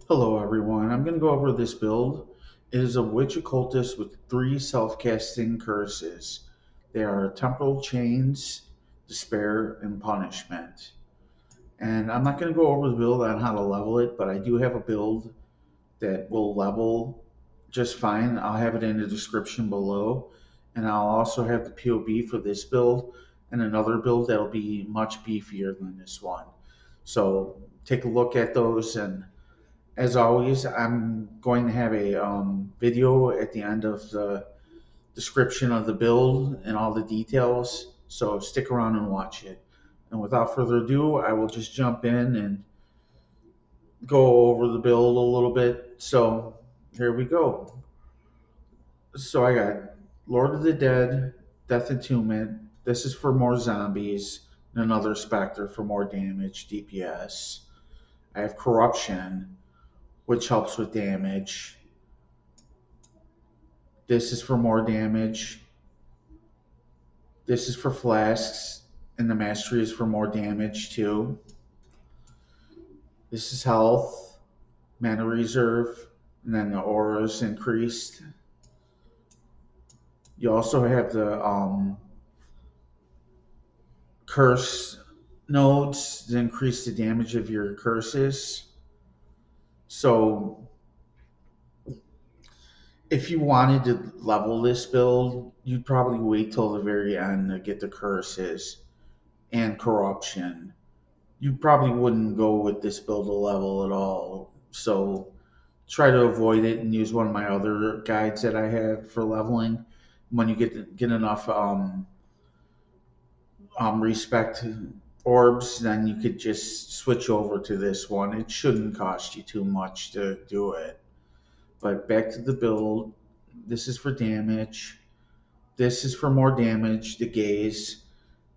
Hello everyone, I'm going to go over this build. It is a Witch Occultist with 3 self-casting curses. They are Temporal Chains, Despair, and Punishment. And I'm not going to go over the build on how to level it, but I do have a build that will level just fine. I'll have it in the description below. And I'll also have the PoB for this build and another build that'll be much beefier than this one. So take a look at those, and as always, I'm going to have a video at the end of the description of the build and all the details. So stick around and watch it. And without further ado, I will just jump in and go over the build a little bit. So here we go. So I got Lord of the Dead, Death Entombment. This is for more zombies, and another Spectre for more damage, DPS. I have Corruption, which helps with damage. This is for more damage. This is for flasks, and the mastery is for more damage too. This is health, mana reserve, and then the aura is increased. You also have the curse nodes to increase the damage of your curses. So if you wanted to level this build, you'd probably wait till the very end to get the curses and corruption. You probably wouldn't go with this build level at all. So try to avoid it and use one of my other guides that I have for leveling. When you get enough respect orbs, then you could just switch over to this one. It shouldn't cost you too much to do it. But back to the build. This is for damage. This is for more damage. The gaze,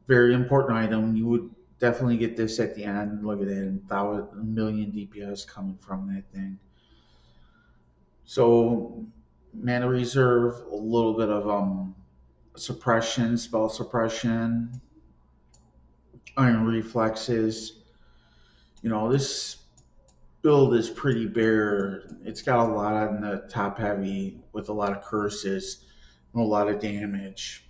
very important item. You would definitely get this at the end. Look at that, a million DPS coming from that thing. So mana reserve, a little bit of suppression, spell suppression, iron reflexes. This build is pretty bare. It's got a lot on the top heavy with a lot of curses and a lot of damage.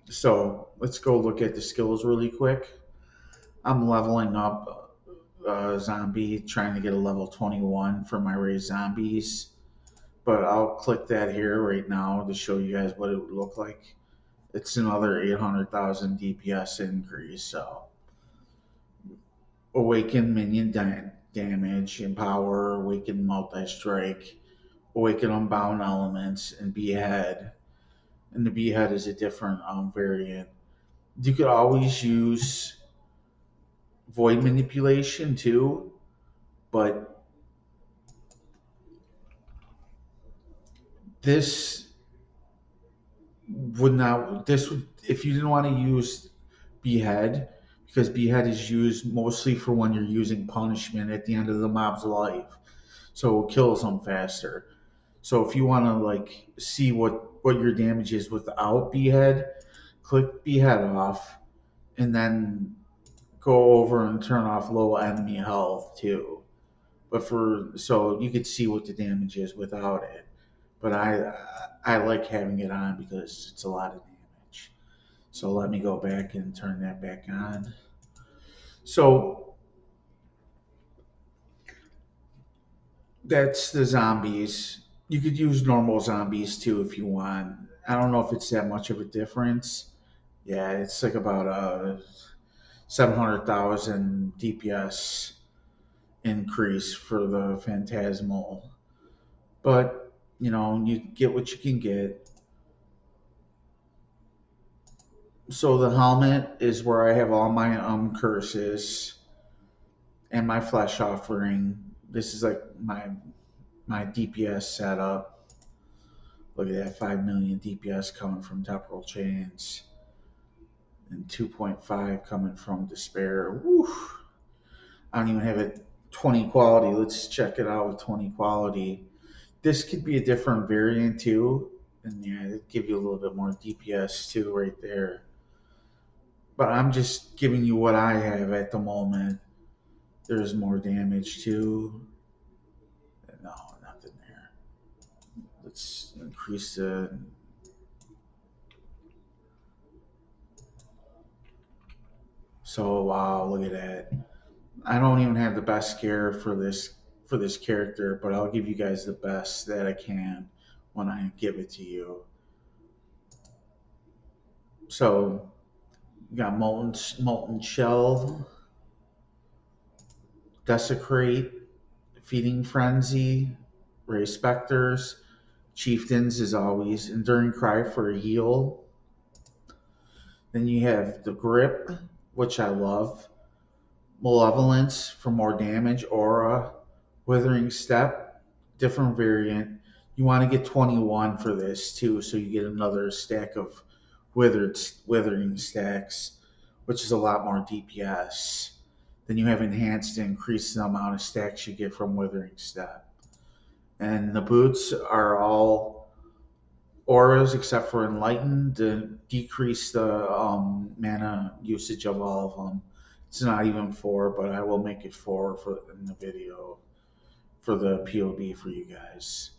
So let's go look at the skills really quick. I'm leveling up zombie, trying to get a level 21 for my raised zombies. But I'll click that here right now to show you guys what it would look like. It's another 800,000 DPS increase. So awaken minion damage, empower, awaken multi-strike, awaken unbound elements, and behead. And the behead is a different variant. You could always use void manipulation too, but this would not. This would, if you didn't want to use behead, because behead is used mostly for when you're using punishment at the end of the mob's life, so it kills them faster. So if you want to like see what your damage is without behead, click behead off, and then go over and turn off low enemy health too. But for so you could see what the damage is without it. But I like having it on because it's a lot of damage. So let me go back and turn that back on. So that's the zombies. You could use normal zombies too if you want. I don't know if it's that much of a difference. Yeah, it's like about a 700,000 DPS increase for the phantasmal. But you get what you can get. So the helmet is where I have all my curses and my flesh offering. This is like my DPS setup. Look at that, 5 million DPS coming from temporal chains, and 2.5 coming from despair. Woo! I don't even have it 20 quality. Let's check it out with 20 quality. This could be a different variant too, and yeah, it'd give you a little bit more DPS too, right there. But I'm just giving you what I have at the moment. There's more damage too. No, nothing there. Let's increase the. So wow, look at that. I don't even have the best scare for this character, but I'll give you guys the best that I can when I give it to you. So you got molten shell, desecrate, feeding frenzy, raise specters, chieftains is always enduring cry for a heal. Then you have the grip, which I love, malevolence for more damage, aura, withering step, different variant. You want to get 21 for this too, so you get another stack of withering stacks, which is a lot more DPS. Then you have enhanced to increase the amount of stacks you get from withering step. And the boots are all auras except for enlightened to decrease the mana usage of all of them. It's not even 4, but I will make it 4 for in the video for the PoB for you guys.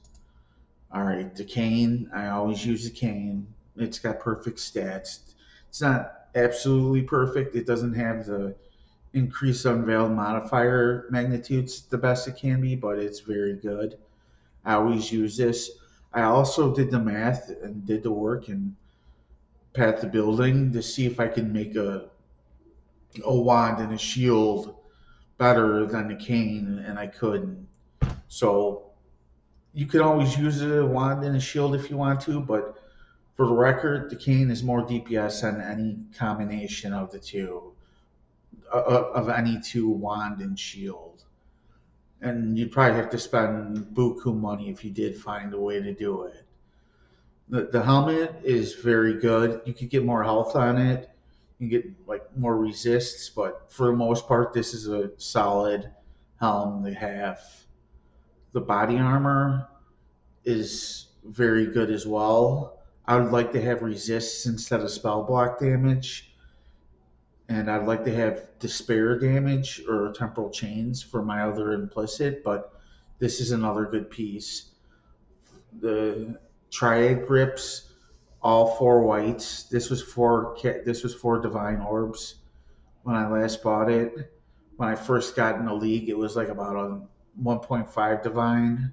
All right, the cane. I always use the cane. It's got perfect stats. It's not absolutely perfect. It doesn't have the increased unveiled modifier magnitudes the best it can be, but it's very good. I always use this. I also did the math and did the work and pat the building to see if I can make a wand and a shield better than the cane, and I couldn't. So you can always use a wand and a shield if you want to, but for the record, the cane is more DPS than any combination of the two, of any two wand and shield. And you'd probably have to spend buku money if you did find a way to do it. The helmet is very good. You could get more health on it. You get like more resists, but for the most part, this is a solid helm to have. The body armor is very good as well. I would like to have resists instead of spell block damage, and I'd like to have despair damage or temporal chains for my other implicit, but this is another good piece. The triad grips, all 4 whites. This was 4 divine orbs when I last bought it. When I first got in the league, it was like about a 1.5 divine.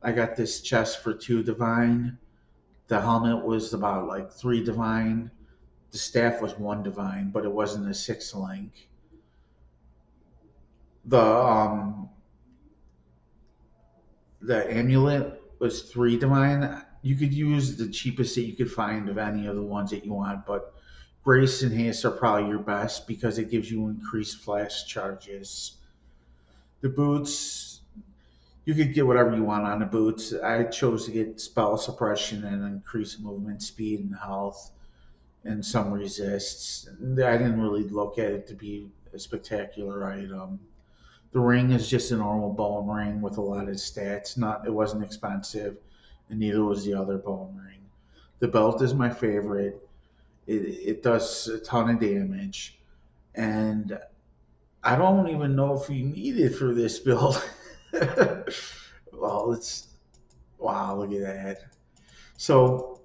I got this chest for 2 divine. The helmet was about like 3 divine. The staff was 1 divine, but it wasn't a 6 link. The the amulet was 3 divine. You could use the cheapest that you could find of any of the ones that you want, but Grace and Haste are probably your best because it gives you increased flash charges. The boots, you could get whatever you want on the boots. I chose to get spell suppression and increased movement speed and health and some resists. I didn't really look at it to be a spectacular item. The ring is just a normal bone ring with a lot of stats. It wasn't expensive, and neither was the other bone ring. The belt is my favorite. It does a ton of damage, and I don't even know if you need it for this build. Well, it's wow, look at that. So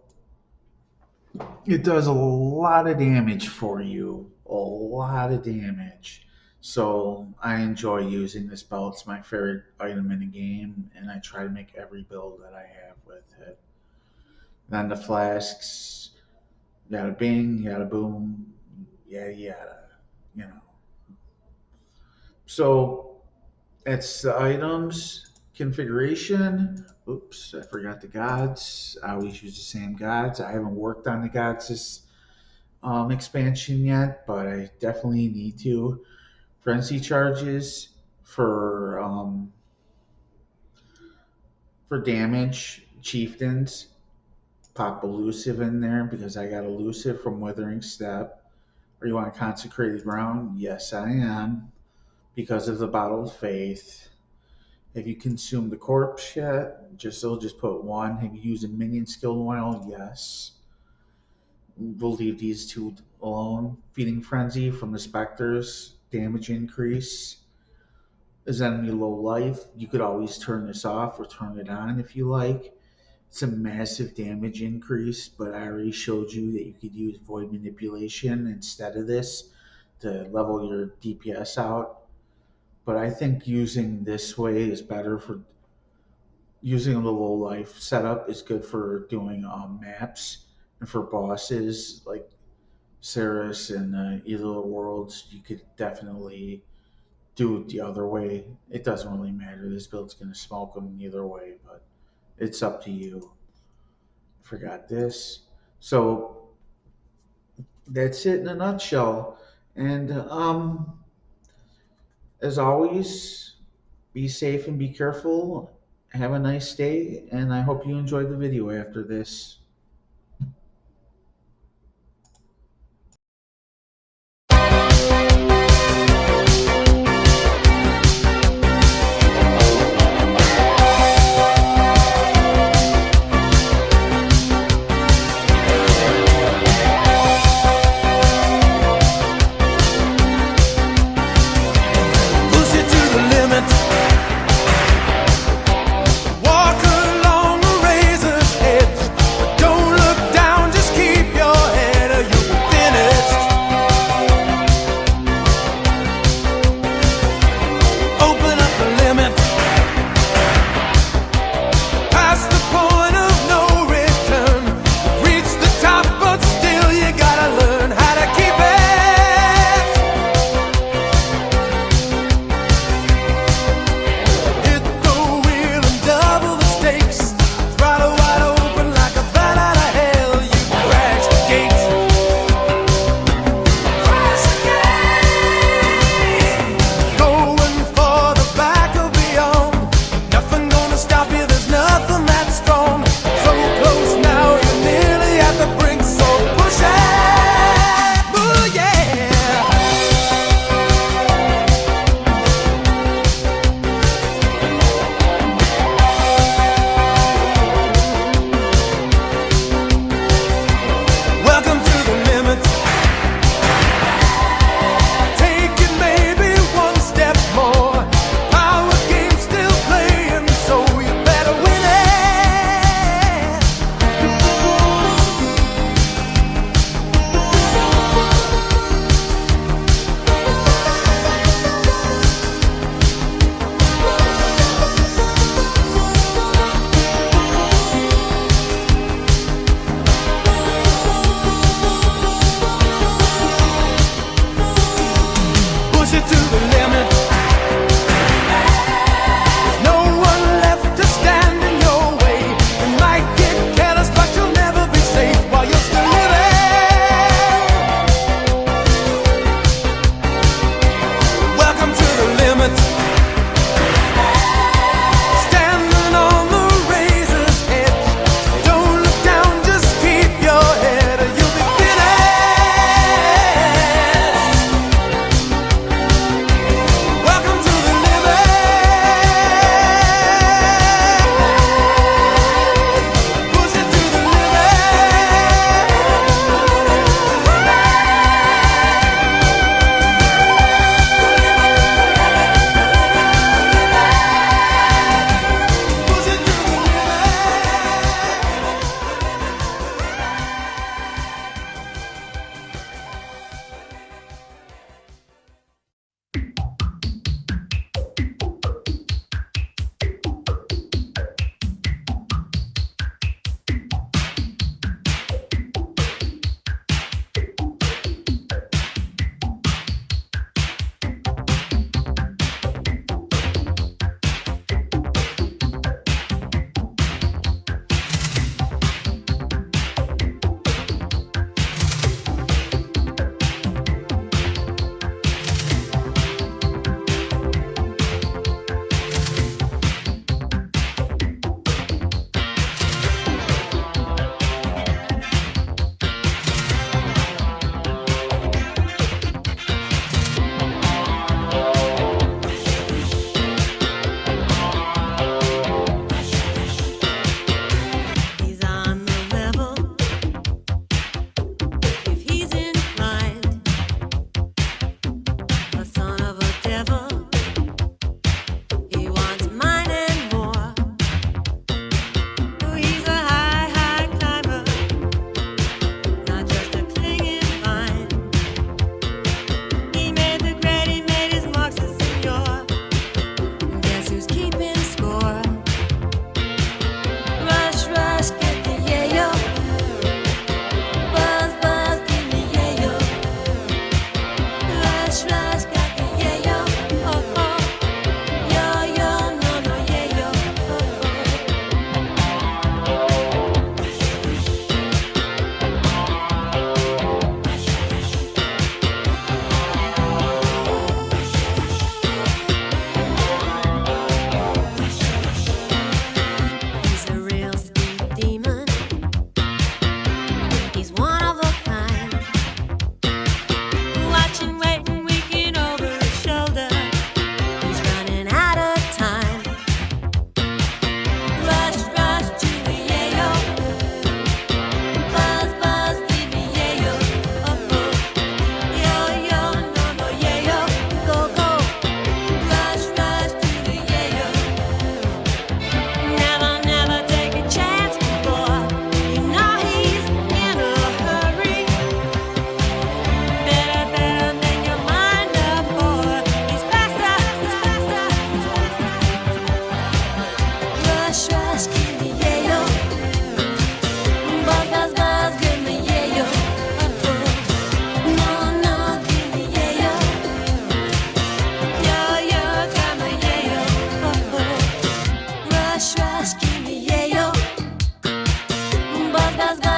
it does a lot of damage for you, a lot of damage. So I enjoy using this belt. It's my favorite item in the game, and I try to make every build that I have with it. Then the flasks, yada bing, yada boom, yada yada, you know. So it's the items configuration. Oops, I forgot the gods. I always use the same gods. I haven't worked on the gods this expansion yet, but I definitely need to. Frenzy charges for damage. Chieftains, pop elusive in there because I got elusive from Withering Step. Or you want consecrated ground? Yes, I am because of the bottled faith. Have you consumed the corpse yet? They'll just put 1. Have you used a minion skill oil? Yes. We'll leave these 2 alone. Feeding frenzy from the specters, damage increase. is enemy low life. You could always turn this off or turn it on if you like. It's a massive damage increase, but I already showed you that you could use void manipulation instead of this to level your DPS out. But I think using this way is better for using the low life setup is good for doing maps and for bosses like Ceres and either of the worlds. You could definitely do it the other way. It doesn't really matter. This build's going to smoke them either way, but it's up to you. Forgot this. So that's it in a nutshell. And as always, be safe and be careful. Have a nice day, and I hope you enjoyed the video after this. Walk along the razor's edge. Gus, Gus, Gus.